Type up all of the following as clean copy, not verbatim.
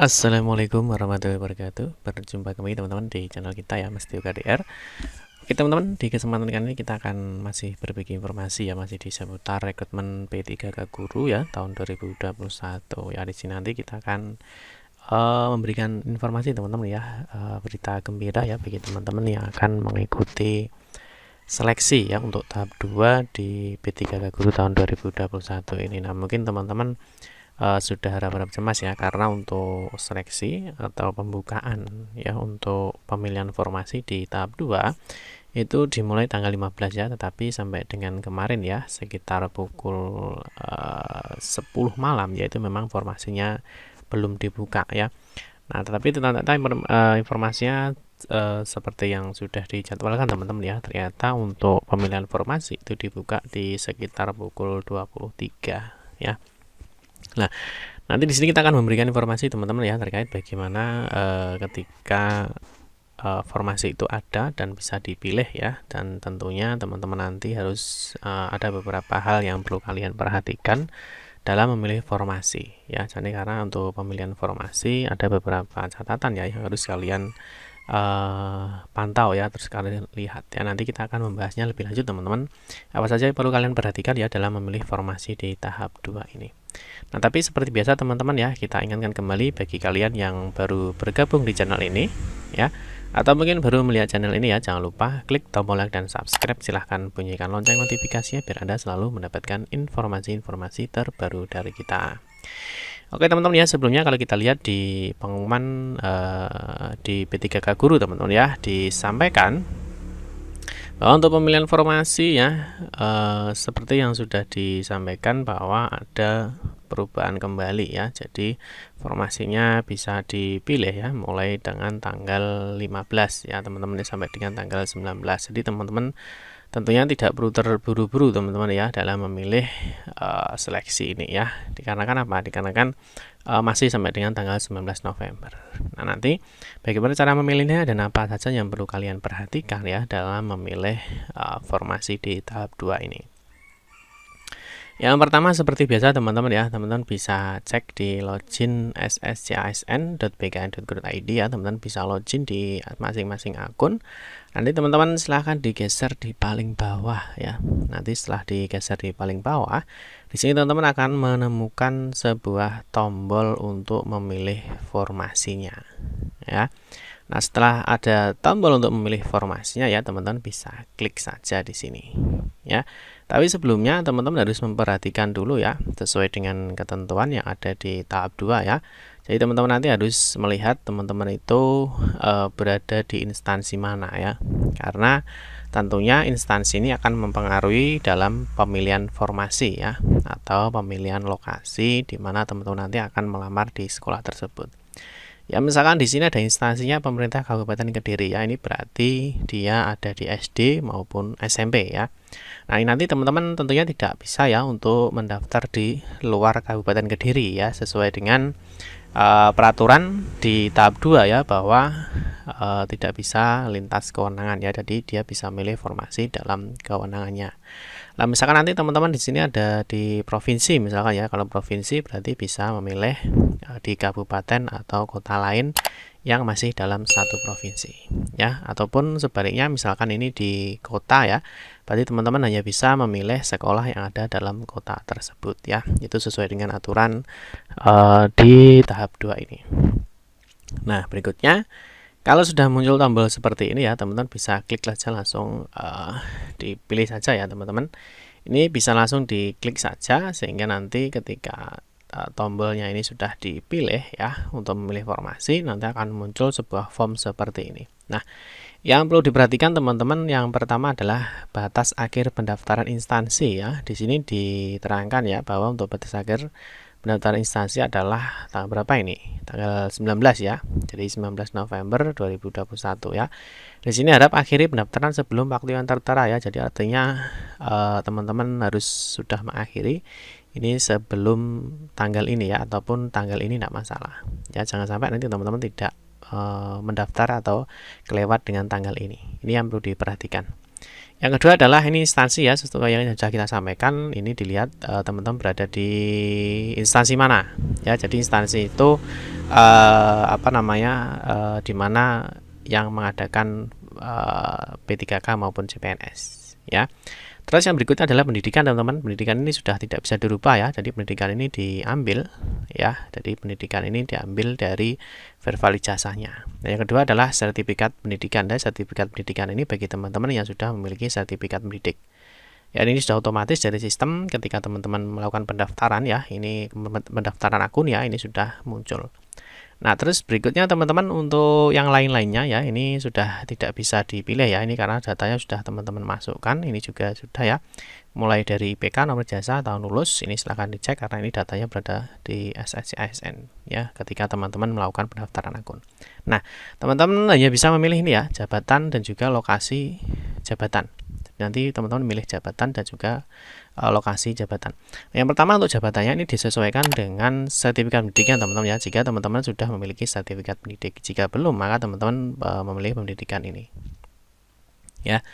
Assalamualaikum warahmatullahi wabarakatuh. Berjumpa kembali teman-teman di channel kita ya, Mas Tio KDR. Oke teman-teman, di kesempatan kali ini kita akan masih berbagi informasi ya, masih di seputar rekrutmen P3K Guru ya tahun 2021 ya. Di sini nanti kita akan memberikan informasi teman-teman ya, berita gembira ya bagi teman-teman yang akan mengikuti seleksi ya untuk tahap 2 di P3K Guru tahun 2021 ini. Nah, mungkin teman-teman sudah harap-harap cemas ya, karena untuk seleksi atau pembukaan ya untuk pemilihan formasi di tahap 2 itu dimulai tanggal 15 ya, tetapi sampai dengan kemarin ya sekitar pukul 10 malam yaitu memang formasinya belum dibuka ya. Nah, tetapi ternyata informasinya seperti yang sudah dijadwalkan teman-teman ya, ternyata untuk pemilihan formasi itu dibuka di sekitar pukul 23 ya. Nah, nanti di sini kita akan memberikan informasi teman-teman ya terkait bagaimana ketika formasi itu ada dan bisa dipilih ya, dan tentunya teman-teman nanti harus ada beberapa hal yang perlu kalian perhatikan dalam memilih formasi ya. Jadi karena untuk pemilihan formasi ada beberapa catatan ya yang harus kalian pantau ya, terus kalian lihat ya. Nanti kita akan membahasnya lebih lanjut teman-teman, apa saja yang perlu kalian perhatikan ya dalam memilih formasi di tahap 2 ini. Nah, tapi seperti biasa teman-teman ya, kita ingatkan kembali bagi kalian yang baru bergabung di channel ini ya, atau mungkin baru melihat channel ini ya, jangan lupa klik tombol like dan subscribe. Silahkan bunyikan lonceng notifikasinya biar Anda selalu mendapatkan informasi-informasi terbaru dari kita. Oke teman-teman ya, sebelumnya kalau kita lihat di pengumuman di P3K Guru teman-teman ya, disampaikan bahwa untuk pemilihan formasi ya, seperti yang sudah disampaikan bahwa ada perubahan kembali ya. Jadi formasinya bisa dipilih ya mulai dengan tanggal 15 ya teman-teman sampai dengan tanggal 19. Jadi teman-teman tentunya tidak perlu terburu-buru teman-teman ya dalam memilih seleksi ini ya. Dikarenakan apa? Dikarenakan masih sampai dengan tanggal 19 November. Nah, nanti bagaimana cara memilihnya dan apa saja yang perlu kalian perhatikan ya dalam memilih formasi di tahap 2 ini. Yang pertama seperti biasa teman-teman ya, teman-teman bisa cek di login sscsn.bkn.go.id ya, teman-teman bisa login di masing-masing akun. Nanti teman-teman silahkan digeser di paling bawah ya. Nanti setelah digeser di paling bawah, di sini teman-teman akan menemukan sebuah tombol untuk memilih formasinya ya. Nah, setelah ada tombol untuk memilih formasinya ya, teman-teman bisa klik saja di sini ya. Tapi sebelumnya teman-teman harus memperhatikan dulu ya, sesuai dengan ketentuan yang ada di tahap 2 ya. Jadi teman-teman nanti harus melihat teman-teman itu berada di instansi mana ya. Karena tentunya instansi ini akan mempengaruhi dalam pemilihan formasi ya, atau pemilihan lokasi di mana teman-teman nanti akan melamar di sekolah tersebut. Ya, misalkan di sini ada instansinya pemerintah Kabupaten Kediri ya, ini berarti dia ada di SD maupun SMP ya. Nah, ini nanti teman-teman tentunya tidak bisa ya untuk mendaftar di luar Kabupaten Kediri ya, sesuai dengan peraturan di tahap 2 ya, bahwa tidak bisa lintas kewenangan ya, jadi dia bisa milih formasi dalam kewenangannya. Nah, misalkan nanti teman-teman di sini ada di provinsi misalkan ya, kalau provinsi berarti bisa memilih di kabupaten atau kota lain yang masih dalam satu provinsi ya, ataupun sebaliknya misalkan ini di kota ya, berarti teman-teman hanya bisa memilih sekolah yang ada dalam kota tersebut ya. Itu sesuai dengan aturan di tahap 2 ini. Nah, berikutnya kalau sudah muncul tombol seperti ini ya, teman-teman bisa klik saja langsung, dipilih saja ya teman-teman. Ini bisa langsung diklik saja sehingga nanti ketika tombolnya ini sudah dipilih ya untuk memilih formasi, nanti akan muncul sebuah form seperti ini. Nah, yang perlu diperhatikan teman-teman yang pertama adalah batas akhir pendaftaran instansi ya. Di sini diterangkan ya bahwa untuk batas akhir pendaftaran instansi adalah tanggal berapa ini? Tanggal 19 ya. Jadi 19 November 2021 ya. Di sini harap akhiri pendaftaran sebelum waktu yang tertera ya. Jadi artinya teman-teman harus sudah mengakhiri ini sebelum tanggal ini ya, ataupun tanggal ini tidak masalah ya. Jangan sampai nanti teman-teman tidak mendaftar atau kelewat dengan tanggal ini. Ini yang perlu diperhatikan. Yang kedua adalah ini instansi ya, sesuai yang sudah kita sampaikan. Ini dilihat teman-teman berada di instansi mana ya. Jadi instansi itu di mana yang mengadakan P3K maupun CPNS ya. Terus yang berikutnya adalah pendidikan, teman-teman. Pendidikan ini sudah tidak bisa dirubah ya. Jadi pendidikan ini diambil ya. Jadi pendidikan ini diambil dari verbal ijazahnya. Nah, yang kedua adalah sertifikat pendidikan. Dan sertifikat pendidikan ini bagi teman-teman yang sudah memiliki sertifikat pendidik. Ya, ini sudah otomatis dari sistem ketika teman-teman melakukan pendaftaran ya. Ini pendaftaran akun ya, ini sudah muncul. Nah, terus berikutnya teman-teman untuk yang lain-lainnya ya, ini sudah tidak bisa dipilih ya, ini karena datanya sudah teman-teman masukkan, ini juga sudah ya, mulai dari IPK, nomor jasa, tahun lulus, ini silahkan dicek karena ini datanya berada di SSC ASN ya, ketika teman-teman melakukan pendaftaran akun. Nah, teman-teman hanya bisa memilih ini ya, jabatan dan juga lokasi jabatan. Nanti teman-teman milih jabatan dan juga lokasi jabatan. Yang pertama untuk jabatannya ini disesuaikan dengan sertifikat pendidikan teman-teman ya. Jika teman-teman sudah memiliki sertifikat pendidik, jika belum maka teman-teman memilih pendidikan ini. Ya.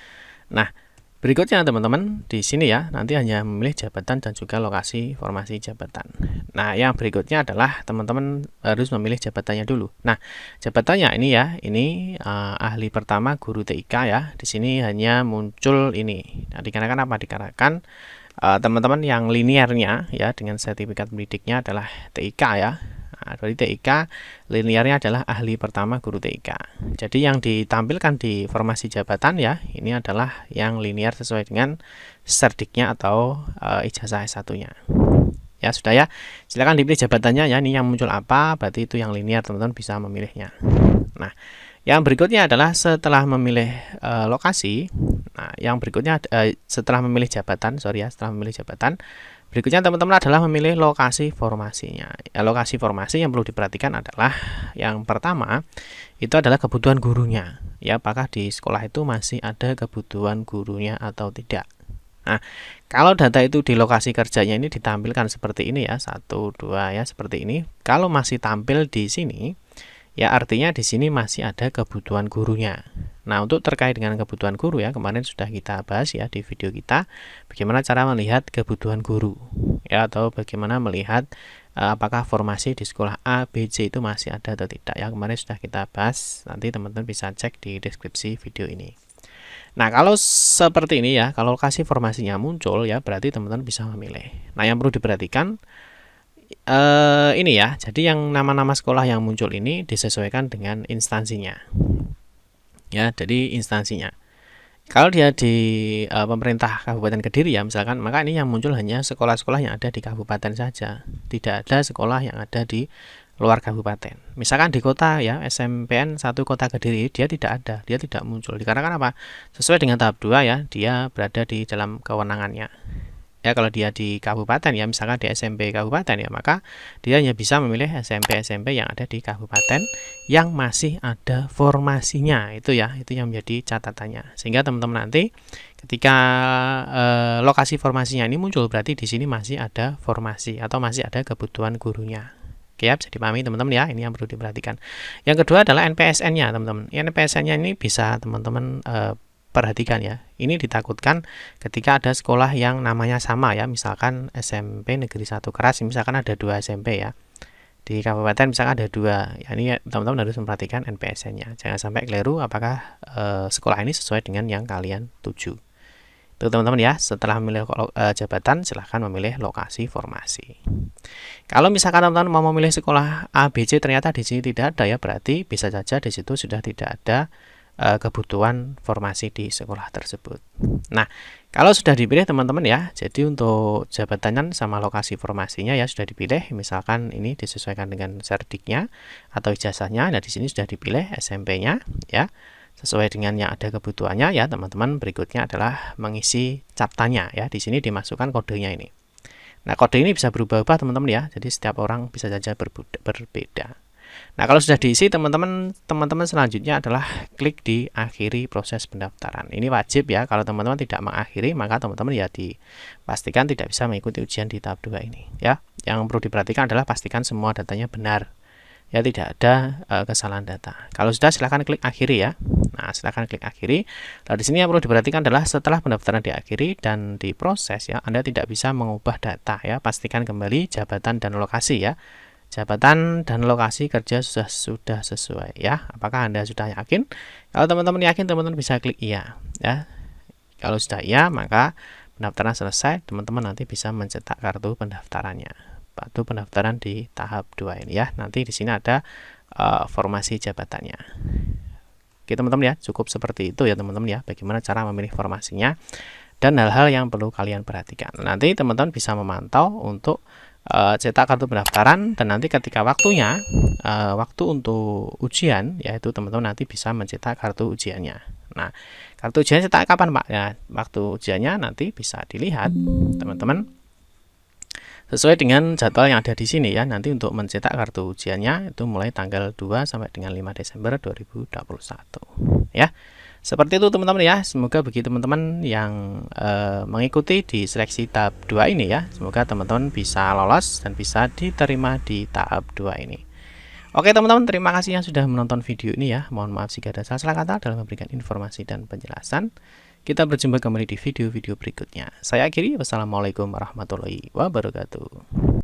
Nah, berikutnya teman-teman di sini ya, nanti hanya memilih jabatan dan juga lokasi formasi jabatan. Nah, yang berikutnya adalah teman-teman harus memilih jabatannya dulu. Nah, jabatannya ini ya, ini ahli pertama guru TIK ya. Di sini hanya muncul ini. Nah, dikarenakan apa? Dikarenakan teman-teman yang linearnya ya dengan sertifikat pendidiknya adalah TIK ya. Nah, dari TIK linearnya adalah ahli pertama guru TIK. Jadi yang ditampilkan di formasi jabatan ya, ini adalah yang linear sesuai dengan serdiknya atau ijazah S1-nya. Ya sudah ya, silakan dipilih jabatannya ya. Ini yang muncul apa, berarti itu yang linear, teman-teman bisa memilihnya. Nah, yang berikutnya adalah setelah memilih lokasi. Nah, yang berikutnya setelah memilih jabatan, setelah memilih jabatan, berikutnya teman-teman adalah memilih lokasi formasinya. Ya, lokasi formasi yang perlu diperhatikan adalah yang pertama itu adalah kebutuhan gurunya. Ya, apakah di sekolah itu masih ada kebutuhan gurunya atau tidak. Nah, kalau data itu di lokasi kerjanya ini ditampilkan seperti ini ya, 1, 2 ya, seperti ini. Kalau masih tampil di sini, ya artinya di sini masih ada kebutuhan gurunya. Nah, untuk terkait dengan kebutuhan guru ya, kemarin sudah kita bahas ya di video kita, bagaimana cara melihat kebutuhan guru ya, atau bagaimana melihat apakah formasi di sekolah A, B, C itu masih ada atau tidak ya. Kemarin sudah kita bahas, nanti teman-teman bisa cek di deskripsi video ini. Nah, kalau seperti ini ya, kalau lokasi formasinya muncul ya, berarti teman-teman bisa memilih. Nah, yang perlu diperhatikan ini ya, jadi yang nama-nama sekolah yang muncul ini disesuaikan dengan instansinya. Ya, jadi instansinya. Kalau dia di pemerintah Kabupaten Kediri ya misalkan, maka ini yang muncul hanya sekolah-sekolah yang ada di kabupaten saja. Tidak ada sekolah yang ada di luar kabupaten. Misalkan di kota ya, SMPN 1 Kota Kediri, dia tidak ada, dia tidak muncul. Dikarenakan apa? Sesuai dengan tahap 2 ya, dia berada di dalam kewenangannya. Ya, kalau dia di kabupaten ya, misalkan di SMP kabupaten ya, maka dia hanya bisa memilih SMP-SMP yang ada di kabupaten yang masih ada formasinya. Itu ya, itu yang menjadi catatannya. Sehingga teman-teman nanti ketika lokasi formasinya ini muncul, berarti di sini masih ada formasi atau masih ada kebutuhan gurunya. Oke ya, bisa dipahami teman-teman ya, ini yang perlu diperhatikan. Yang kedua adalah NPSN-nya teman-teman. NPSN-nya ini bisa teman-teman perhatikan ya. Ini ditakutkan ketika ada sekolah yang namanya sama ya, misalkan SMP Negeri 1 Keras, misalkan ada 2 SMP ya. Di kabupaten misalkan ada 2. Ya, ini teman-teman harus memperhatikan NPSN-nya. Jangan sampai keliru apakah sekolah ini sesuai dengan yang kalian tuju. Itu teman-teman ya, setelah memilih jabatan silahkan memilih lokasi formasi. Kalau misalkan teman-teman mau memilih sekolah A, B, C ternyata di sini tidak ada ya, berarti bisa saja di situ sudah tidak ada kebutuhan formasi di sekolah tersebut. Nah, kalau sudah dipilih teman-teman ya, jadi untuk jabatannya sama lokasi formasinya ya sudah dipilih, misalkan ini disesuaikan dengan serdiknya atau ijazahnya. Nah, di sini sudah dipilih SMP-nya ya, sesuai dengan yang ada kebutuhannya ya, teman-teman. Berikutnya adalah mengisi captanya ya. Di sini dimasukkan kodenya ini. Nah, kode ini bisa berubah-ubah teman-teman ya. Jadi setiap orang bisa saja berbeda. Nah, kalau sudah diisi teman-teman selanjutnya adalah klik di akhiri proses pendaftaran. Ini wajib ya, kalau teman-teman tidak mengakhiri maka teman-teman ya dipastikan tidak bisa mengikuti ujian di tahap 2 ini ya. Yang perlu diperhatikan adalah pastikan semua datanya benar. ya tidak ada kesalahan data. Kalau sudah silahkan klik akhiri ya. Nah, silahkan klik akhiri. Nah, di sini yang perlu diperhatikan adalah setelah pendaftaran diakhiri dan diproses ya, Anda tidak bisa mengubah data ya. Pastikan kembali jabatan dan lokasi ya. Jabatan dan lokasi kerja sudah sesuai ya. Apakah Anda sudah yakin? Kalau teman-teman yakin, teman-teman bisa klik iya ya. Kalau sudah iya, maka pendaftaran selesai. Teman-teman nanti bisa mencetak kartu pendaftarannya. Kartu pendaftaran di tahap 2 ini ya. Nanti di sini ada formasi jabatannya. Oke teman-teman ya, cukup seperti itu ya teman-teman ya. Bagaimana cara memilih formasinya dan hal-hal yang perlu kalian perhatikan. Nanti teman-teman bisa memantau untuk cetak kartu pendaftaran, dan nanti ketika waktunya waktu untuk ujian, yaitu teman-teman nanti bisa mencetak kartu ujiannya. Nah, kartu ujian cetak kapan Pak? Ya, waktu ujiannya nanti bisa dilihat teman-teman sesuai dengan jadwal yang ada di sini ya. Nanti untuk mencetak kartu ujiannya itu mulai tanggal 2 sampai dengan 5 Desember 2021 ya. Seperti itu teman-teman ya. Semoga bagi teman-teman yang mengikuti di seleksi tahap 2 ini ya, semoga teman-teman bisa lolos dan bisa diterima di tahap 2 ini. Oke teman-teman, terima kasih yang sudah menonton video ini ya. Mohon maaf jika ada salah kata dalam memberikan informasi dan penjelasan. Kita berjumpa kembali di video-video berikutnya. Saya akhiri, wassalamualaikum warahmatullahi wabarakatuh.